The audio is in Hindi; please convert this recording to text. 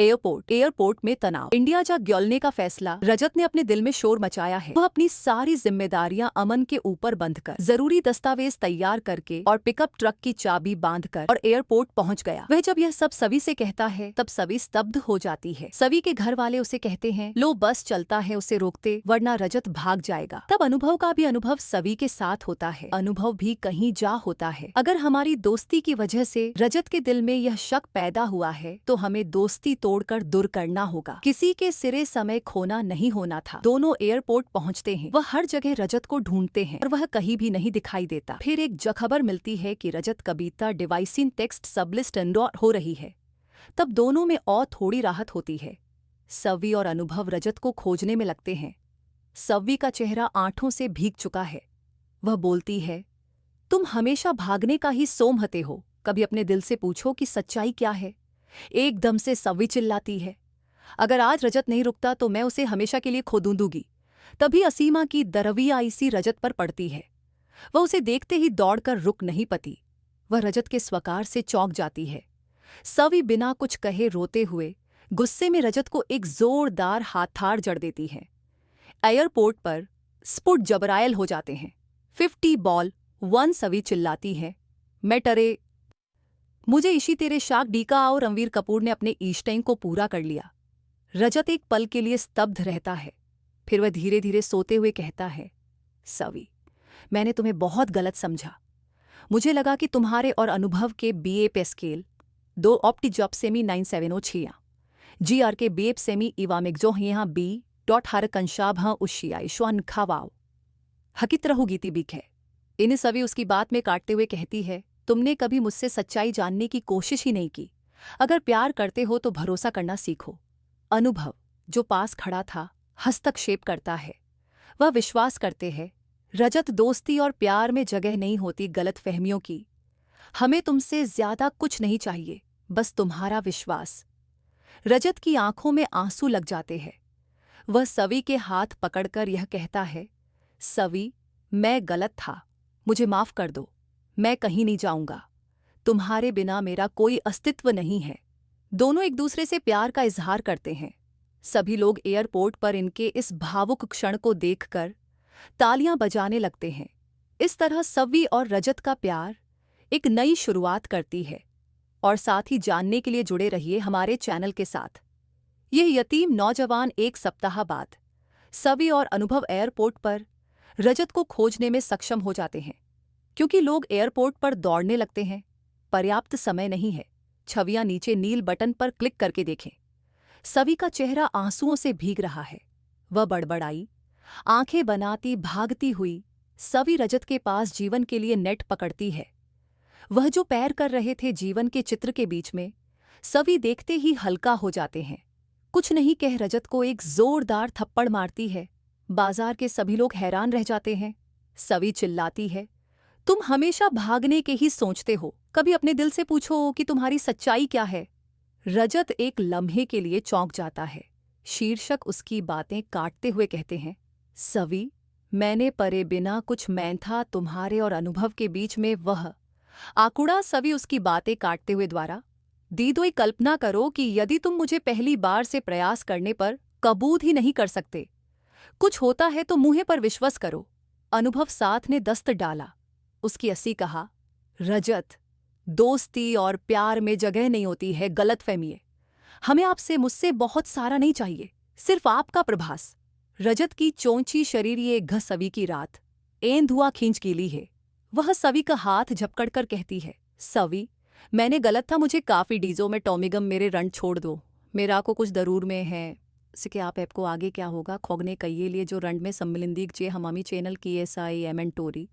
एयरपोर्ट में तनाव। इंडिया जा ग्योलने का फैसला। रजत ने अपने दिल में शोर मचाया है। वह अपनी सारी जिम्मेदारियां अमन के ऊपर बंद कर, जरूरी दस्तावेज तैयार करके और पिकअप ट्रक की चाबी बांधकर और एयरपोर्ट पहुंच गया। वह जब यह सब सवी से कहता है तब सवी स्तब्ध हो जाती है। सवी के घर वाले उसे कहते हैं, लो बस चलता है, उसे रोकते वरना रजत भाग जाएगा। तब अनुभव का भी अनुभव सवी के साथ होता है। अनुभव भी कहीं जा होता है। अगर हमारी दोस्ती की वजह से रजत के दिल में यह शक पैदा हुआ है तो हमें दोस्ती तोड़कर दूर करना होगा। किसी के सिरे समय खोना नहीं होना था। दोनों एयरपोर्ट पहुंचते हैं। वह हर जगह रजत को ढूंढते हैं और वह कहीं भी नहीं दिखाई देता। फिर एक खबर मिलती है कि रजत कविता डिवाइसिन टेक्स्ट सबलिस्ट एंडोर हो रही है। तब दोनों में और थोड़ी राहत होती है। सवी और अनुभव रजत को खोजने में लगते हैं। सवी का चेहरा आंठों से भीग चुका है। वह बोलती है, तुम हमेशा भागने का ही सोमहते हो, कभी अपने दिल से पूछो कि सच्चाई क्या है। एकदम से सवी चिल्लाती है, अगर आज रजत नहीं रुकता तो मैं उसे हमेशा के लिए खो दूंगी। तभी असीमा की दरवी आई सी रजत पर पड़ती है। वह उसे देखते ही दौड़कर रुक नहीं पाती। वह रजत के स्वकार से चौंक जाती है। सवी बिना कुछ कहे रोते हुए गुस्से में रजत को एक जोरदार हाथाड़ जड़ देती है। एयरपोर्ट पर स्पुट जबरायल हो जाते हैं। 50 बॉल 1 सवी चिल्लाती है, मैं टरे मुझे इशी तेरे शाक डीका और रणवीर कपूर ने अपने ईष्टैंग को पूरा कर लिया। रजत एक पल के लिए स्तब्ध रहता है। फिर वह धीरे धीरे सोते हुए कहता है, सवी, मैंने तुम्हें बहुत गलत समझा। मुझे लगा कि तुम्हारे और अनुभव के बीए पे स्केल 2 ऑप्टी जॉब सेमी 970 जीआर के बीएप सेमी इवामिगजो यहाँ बी डॉट हर कंशाब हाँ उशियाई श्वान खावाओ हकित रहोगी ती बिक है। इन्हें सवी उसकी बात में काटते हुए कहती है, तुमने कभी मुझसे सच्चाई जानने की कोशिश ही नहीं की। अगर प्यार करते हो तो भरोसा करना सीखो। अनुभव, जो पास खड़ा था, हस्तक्षेप करता है। वह विश्वास करते हैं, रजत, दोस्ती और प्यार में जगह नहीं होती गलतफहमियों की। हमें तुमसे ज्यादा कुछ नहीं चाहिए, बस तुम्हारा विश्वास। रजत की आंखों में आंसू लग जाते हैं। वह सवी के हाथ पकड़कर यह कहता है, सवी, मैं गलत था, मुझे माफ कर दो। मैं कहीं नहीं जाऊंगा। तुम्हारे बिना मेरा कोई अस्तित्व नहीं है। दोनों एक दूसरे से प्यार का इजहार करते हैं। सभी लोग एयरपोर्ट पर इनके इस भावुक क्षण को देखकर तालियां बजाने लगते हैं। इस तरह सवी और रजत का प्यार एक नई शुरुआत करती है। और साथ ही जानने के लिए जुड़े रहिए हमारे चैनल के साथ। यह यतीम नौजवान एक सप्ताह बाद सवी और अनुभव एयरपोर्ट पर रजत को खोजने में सक्षम हो जाते हैं। क्योंकि लोग एयरपोर्ट पर दौड़ने लगते हैं, पर्याप्त समय नहीं है। छवियां नीचे नील बटन पर क्लिक करके देखें। सवी का चेहरा आंसुओं से भीग रहा है। वह बड़बड़ाई, आंखें बनाती भागती हुई सवी रजत के पास जीवन के लिए नेट पकड़ती है। वह जो पैर कर रहे थे जीवन के चित्र के बीच में, सवी देखते ही हल्का हो जाते हैं। कुछ नहीं कह रजत को एक जोरदार थप्पड़ मारती है। बाजार के सभी लोग हैरान रह जाते हैं। सवी चिल्लाती है, तुम हमेशा भागने के ही सोचते हो, कभी अपने दिल से पूछो कि तुम्हारी सच्चाई क्या है। रजत एक लम्हे के लिए चौंक जाता है। शीर्षक उसकी बातें काटते हुए कहते हैं, सवी, मैंने परे बिना कुछ मैं था तुम्हारे और अनुभव के बीच में। वह आकुड़ा सवी उसकी बातें काटते हुए द्वारा, दीदोई कल्पना करो कि यदि तुम मुझे पहली बार से प्रयास करने पर कबूल ही नहीं कर सकते, कुछ होता है तो मुँह पर विश्वास करो। अनुभव साथ ने दस्त डाला। उसकी अस्सी कहा, रजत, दोस्ती और प्यार में जगह नहीं होती है गलतफहमी। हमें आपसे मुझसे बहुत सारा नहीं चाहिए, सिर्फ आपका प्रभास। रजत की चौंची शरीर ये सवी की रात धुआं खींच गीली है। वह सवी का हाथ झपकड़कर कहती है, सवी, मैंने गलत था, मुझे काफी डीजो में टॉमिगम मेरे रंड छोड़ दो। मेरा को कुछ दरूर में है सिके आप ऐप को आगे क्या होगा खोगने कहिए लिए जो रंड में सम्मिलिंदीक जे हमामी चैनल की एसआई एमएन टोरी।